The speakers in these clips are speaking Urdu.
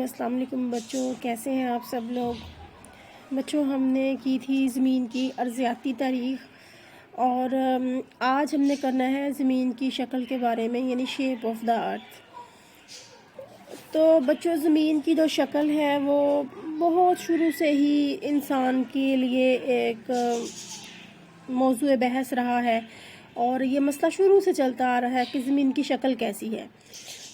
السلام علیکم بچوں، کیسے ہیں آپ سب لوگ؟ بچوں، ہم نے کی تھی زمین کی ارضیاتی تاریخ، اور آج ہم نے کرنا ہے زمین کی شکل کے بارے میں، یعنی شیپ آف دا ارتھ۔ تو بچوں، زمین کی جو شکل ہے وہ بہت شروع سے ہی انسان کے لیے ایک موضوع بحث رہا ہے، اور یہ مسئلہ شروع سے چلتا آ رہا ہے کہ زمین کی شکل کیسی ہے۔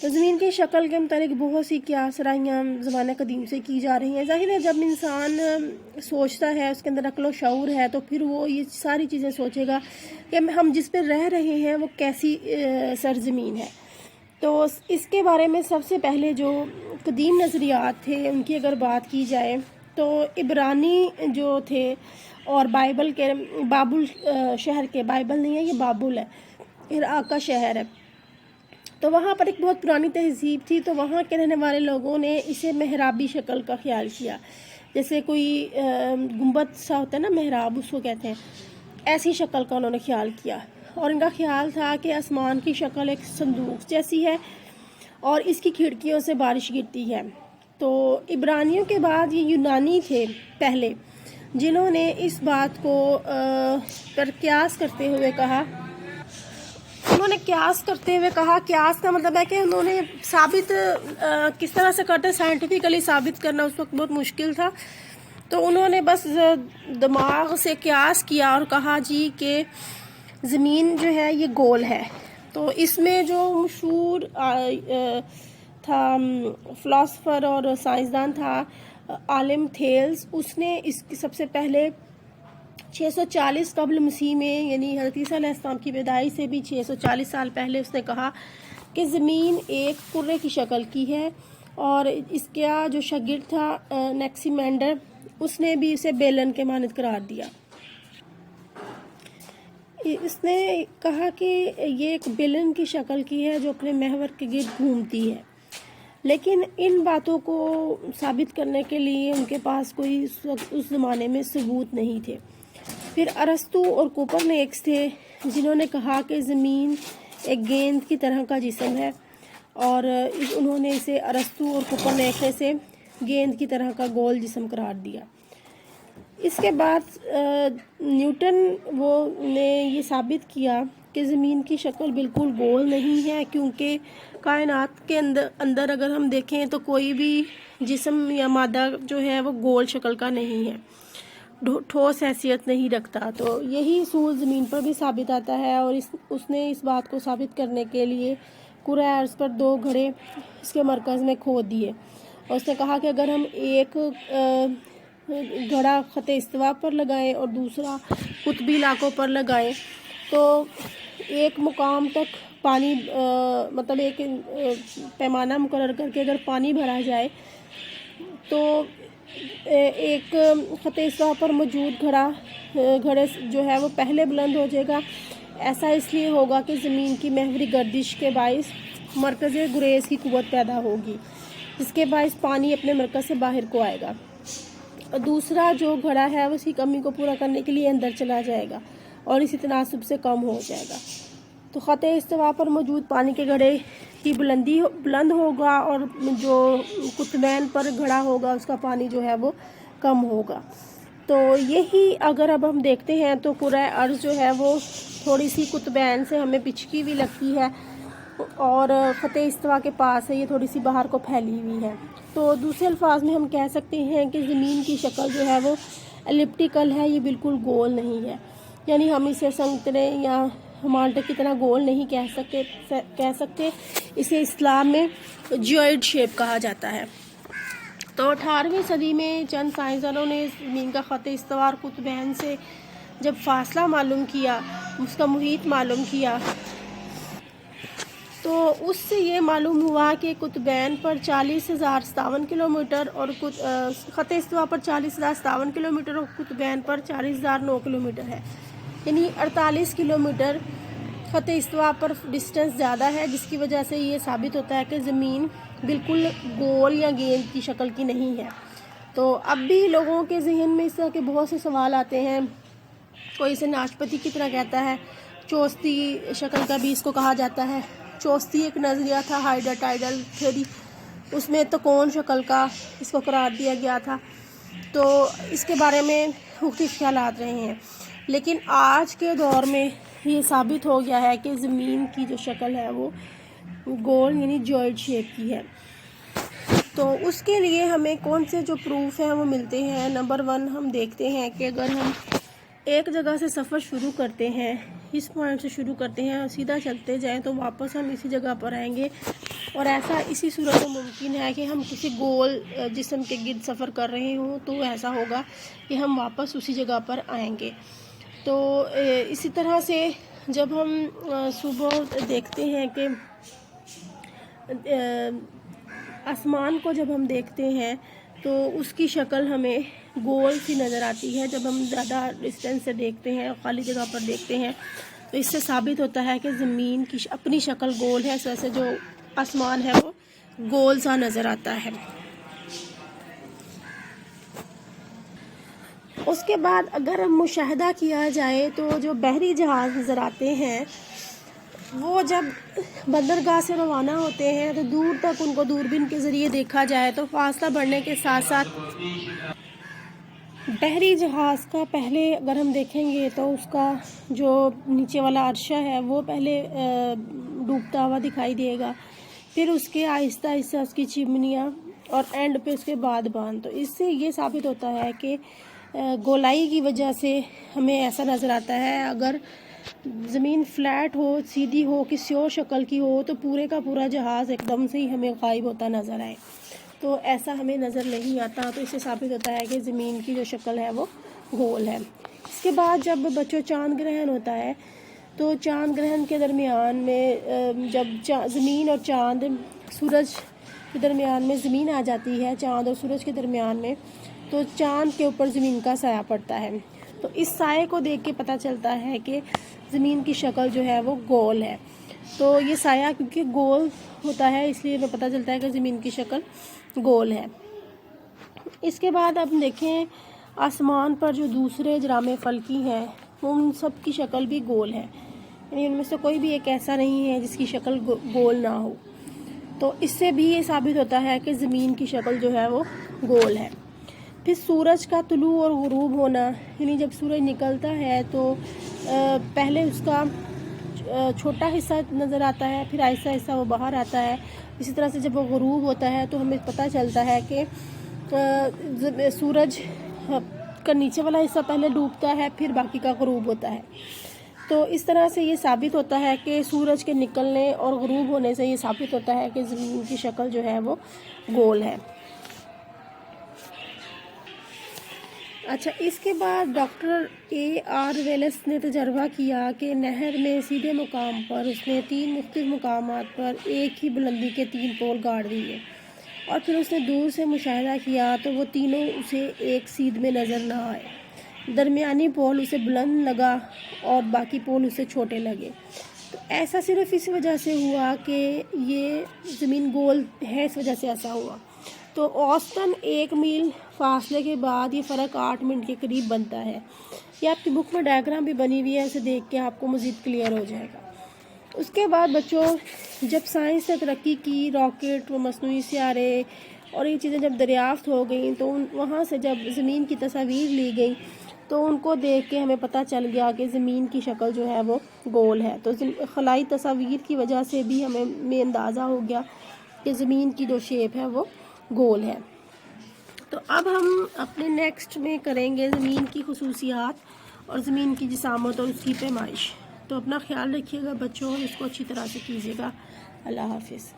تو زمین کی شکل کے متعلق بہت سی قیاس رائیاں زمانہ قدیم سے کی جا رہی ہیں۔ ظاہر ہے، جب انسان سوچتا ہے، اس کے اندر عقل و شعور ہے، تو پھر وہ یہ ساری چیزیں سوچے گا کہ ہم جس پہ رہ رہے ہیں وہ کیسی سرزمین ہے۔ تو اس کے بارے میں سب سے پہلے جو قدیم نظریات تھے ان کی اگر بات کی جائے تو عبرانی جو تھے، اور بائبل کے بابل شہر کے، بائبل نہیں ہے یہ بابل ہے، عراق کا شہر ہے، تو وہاں پر ایک بہت پرانی تہذیب تھی۔ تو وہاں کے رہنے والے لوگوں نے اسے محرابی شکل کا خیال کیا، جیسے کوئی گنبد سا ہوتا ہے نا، محراب اس کو کہتے ہیں، ایسی شکل کا انہوں نے خیال کیا۔ اور ان کا خیال تھا کہ آسمان کی شکل ایک صندوق جیسی ہے اور اس کی کھڑکیوں سے بارش گرتی ہے۔ تو عبرانیوں کے بعد یہ یونانی تھے پہلے، جنہوں نے اس بات کو پر قیاس کرتے ہوئے کہا، قیاس کا مطلب ہے کہ انہوں نے ثابت کس طرح سے کرتے، سائنٹیفکلی ثابت کرنا اس وقت بہت مشکل تھا، تو انہوں نے بس دماغ سے قیاس کیا اور کہا جی کہ زمین جو ہے یہ گول ہے۔ تو اس میں جو مشہور تھا فلاسفر اور سائنسدان تھا عالم تھیلس، اس نے اس کی سب سے پہلے 640 قبل مسیح میں، یعنی حضرت عیسیٰ علیہ السلام کی پیدائش سے بھی 640 سال پہلے اس نے کہا کہ زمین ایک کرے کی شکل کی ہے، اور اس کا جو شاگرد تھا نیکسیمینڈر، اس نے بھی اسے بیلن کے مانند قرار دیا۔ اس نے کہا کہ یہ ایک بیلن کی شکل کی ہے جو اپنے محور کے گرد گھومتی ہے، لیکن ان باتوں کو ثابت کرنے کے لیے ان کے پاس کوئی اس زمانے میں ثبوت نہیں تھے۔ پھر ارسطو اور کوپرنیکس تھے جنہوں نے کہا کہ زمین ایک گیند کی طرح کا جسم ہے، اور انہوں نے اسے ارسطو اور کوپرنیکس نے اسے گیند کی طرح کا گول جسم قرار دیا۔ اس کے بعد نیوٹن نے یہ ثابت کیا کہ زمین کی شکل بالکل گول نہیں ہے، کیونکہ کائنات کے اندر اگر ہم دیکھیں تو کوئی بھی جسم یا مادہ جو ہے وہ گول شکل کا نہیں ہے، ٹھوس حیثیت نہیں رکھتا۔ تو یہی اصول زمین پر بھی ثابت آتا ہے، اور اس نے اس بات کو ثابت کرنے کے لیے کرۂ ارض پر 2 گھڑے اس کے مرکز میں کھود دیے، اور اس نے کہا کہ اگر ہم ایک گھڑا خط استوا پر لگائیں اور دوسرا قطبی علاقوں پر لگائیں تو ایک مقام تک پانی مطلب ایک پیمانہ مقرر کر کے اگر پانی بھرا جائے تو ایک خط استوا پر موجود گھڑے جو ہے وہ پہلے بلند ہو جائے گا۔ ایسا اس لیے ہوگا کہ زمین کی محوری گردش کے باعث مرکز گریز کی قوت پیدا ہوگی، جس کے باعث پانی اپنے مرکز سے باہر کو آئے گا، اور دوسرا جو گھڑا ہے اسی کمی کو پورا کرنے کے لیے اندر چلا جائے گا اور اسی تناسب سے کم ہو جائے گا۔ تو خط استوا پر موجود پانی کے گھڑے کی بلند ہوگا، اور جو قطبین پر گھڑا ہوگا اس کا پانی جو ہے وہ کم ہوگا۔ تو یہی اگر اب ہم دیکھتے ہیں تو کرۂ ارض جو ہے وہ تھوڑی سی قطبین سے ہمیں پچکی ہوئی لگتی ہے، اور خط استوا کے پاس ہے، یہ تھوڑی سی باہر کو پھیلی ہوئی ہے۔ تو دوسرے الفاظ میں ہم کہہ سکتے ہیں کہ زمین کی شکل جو ہے وہ ایلپٹیکل ہے، یہ بالکل گول نہیں ہے، یعنی ہم اسے سنترے یا مالٹے کی طرح گول نہیں کہہ سکتے، اسے اسلام میں جیوئڈ شیپ کہا جاتا ہے۔ تو 18ویں صدی میں چند سائنسدانوں نے زمین کا خط استوا اور قطبین سے جب فاصلہ معلوم کیا، اس کا محیط معلوم کیا، تو اس سے یہ معلوم ہوا کہ قطبین پر 40,057 کلومیٹر اور خط استوا پر 40,057 کلومیٹر اور قطبین پر 40,009 کلومیٹر ہے، یعنی 48 کلومیٹر خط استوا پر ڈسٹنس زیادہ ہے، جس کی وجہ سے یہ ثابت ہوتا ہے کہ زمین بالکل گول یا گیند کی شکل کی نہیں ہے۔ تو اب بھی لوگوں کے ذہن میں اس طرح کے بہت سے سوال آتے ہیں، کوئی اسے ناشپتی کی طرح کہتا ہے، چوستی شکل کا بھی اس کو کہا جاتا ہے۔ چوستی ایک نظریہ تھا، ہائیڈر ٹائڈل تھیوری، اس میں تکون شکل کا اس کو قرار دیا گیا تھا، تو اس کے بارے میں مختلف خیالات رہے ہیں، لیکن آج کے دور میں یہ ثابت ہو گیا ہے کہ زمین کی جو شکل ہے وہ گول یعنی جوائنٹ شیپ کی ہے۔ تو اس کے لیے ہمیں کون سے جو پروف ہیں وہ ملتے ہیں۔ نمبر 1 ہم دیکھتے ہیں کہ اگر ہم ایک جگہ سے سفر شروع کرتے ہیں، اس پوائنٹ سے شروع کرتے ہیں اور سیدھا چلتے جائیں تو واپس ہم اسی جگہ پر آئیں گے، اور ایسا اسی صورت میں ممکن ہے کہ ہم کسی گول جسم کے گرد سفر کر رہے ہوں تو ایسا ہوگا کہ ہم واپس اسی جگہ پر آئیں گے۔ تو اسی طرح سے جب ہم صبح دیکھتے ہیں کہ آسمان کو جب ہم دیکھتے ہیں تو اس کی شکل ہمیں گول سی نظر آتی ہے، جب ہم زیادہ ڈسٹینس سے دیکھتے ہیں، خالی جگہ پر دیکھتے ہیں تو اس سے ثابت ہوتا ہے کہ زمین کی اپنی شکل گول ہے، اس وجہ سے جو آسمان ہے وہ گول سا نظر آتا ہے۔ اس کے بعد اگر مشاہدہ کیا جائے تو جو بحری جہاز نظر آتے ہیں وہ جب بندرگاہ سے روانہ ہوتے ہیں تو دور تک ان کو دوربین کے ذریعے دیکھا جائے تو فاصلہ بڑھنے کے ساتھ ساتھ بحری جہاز کا پہلے اگر ہم دیکھیں گے تو اس کا جو نیچے والا عرصہ ہے وہ پہلے ڈوبتا ہوا دکھائی دے گا، پھر اس کے آہستہ آہستہ اس کی چمنیاں اور اینڈ پہ اس کے بعد باندھ۔ تو اس سے یہ ثابت ہوتا ہے کہ گولائی کی وجہ سے ہمیں ایسا نظر آتا ہے، اگر زمین فلیٹ ہو، سیدھی ہو، کسی اور شکل کی ہو تو پورے کا پورا جہاز ایک دم سے ہی ہمیں غائب ہوتا نظر آئے، تو ایسا ہمیں نظر نہیں آتا، تو اس سے ثابت ہوتا ہے کہ زمین کی جو شکل ہے وہ گول ہے۔ اس کے بعد جب بچوں چاند گرہن ہوتا ہے تو چاند گرہن کے درمیان میں جب زمین اور چاند سورج کے درمیان میں زمین آ جاتی ہے، چاند اور سورج کے درمیان میں، تو چاند کے اوپر زمین کا سایہ پڑتا ہے، تو اس سائے کو دیکھ کے پتہ چلتا ہے کہ زمین کی شکل جو ہے وہ گول ہے۔ تو یہ سایہ کیونکہ گول ہوتا ہے اس لیے ہمیں پتہ چلتا ہے کہ زمین کی شکل گول ہے۔ اس کے بعد اب دیکھیں آسمان پر جو دوسرے اجرام فلکی ہیں ان سب کی شکل بھی گول ہے، یعنی ان میں سے کوئی بھی ایک ایسا نہیں ہے جس کی شکل گول نہ ہو، تو اس سے بھی یہ ثابت ہوتا ہے کہ زمین کی شکل جو ہے وہ گول ہے۔ پھر سورج کا طلوع اور غروب ہونا، یعنی جب سورج نکلتا ہے تو پہلے اس کا چھوٹا حصہ نظر آتا ہے، پھر آہستہ آہستہ وہ باہر آتا ہے، اسی طرح سے جب وہ غروب ہوتا ہے تو ہمیں پتہ چلتا ہے کہ سورج کا نیچے والا حصہ پہلے ڈوبتا ہے پھر باقی کا غروب ہوتا ہے، تو اس طرح سے یہ ثابت ہوتا ہے کہ سورج کے نکلنے اور غروب ہونے سے یہ ثابت ہوتا ہے کہ زمین کی شکل جو ہے وہ گول ہے۔ اچھا، اس کے بعد ڈاکٹر A.R. ویلس نے تجربہ کیا کہ نہر میں سیدھے مقام پر اس نے 3 مختلف مقامات پر ایک ہی بلندی کے 3 پول گاڑ دیے، اور پھر اس نے دور سے مشاہدہ کیا تو وہ تینوں اسے ایک سیدھ میں نظر نہ آئے، درمیانی پول اسے بلند لگا اور باقی پول اسے چھوٹے لگے۔ تو ایسا صرف اس وجہ سے ہوا کہ یہ زمین گول ہے، اس وجہ سے ایسا ہوا۔ تو اوسطاً 1 میل فاصلے کے بعد یہ فرق 8 منٹ کے قریب بنتا ہے۔ یہ آپ کی بک میں ڈائیگرام بھی بنی ہوئی ہے، اسے دیکھ کے آپ کو مزید کلیئر ہو جائے گا۔ اس کے بعد بچوں جب سائنس نے ترقی کی، راکٹ و مصنوعی سیارے اور یہ چیزیں جب دریافت ہو گئیں تو وہاں سے جب زمین کی تصاویر لی گئیں تو ان کو دیکھ کے ہمیں پتہ چل گیا کہ زمین کی شکل جو ہے وہ گول ہے۔ تو خلائی تصاویر کی وجہ سے بھی ہمیں اندازہ ہو گیا کہ زمین کی جو شیپ ہے وہ گول ہے۔ تو اب ہم اپنے نیکسٹ میں کریں گے زمین کی خصوصیات اور زمین کی جسامت اور اس کی پیمائش۔ تو اپنا خیال رکھیے گا بچوں، اور اس کو اچھی طرح سے کیجیے گا۔ اللہ حافظ۔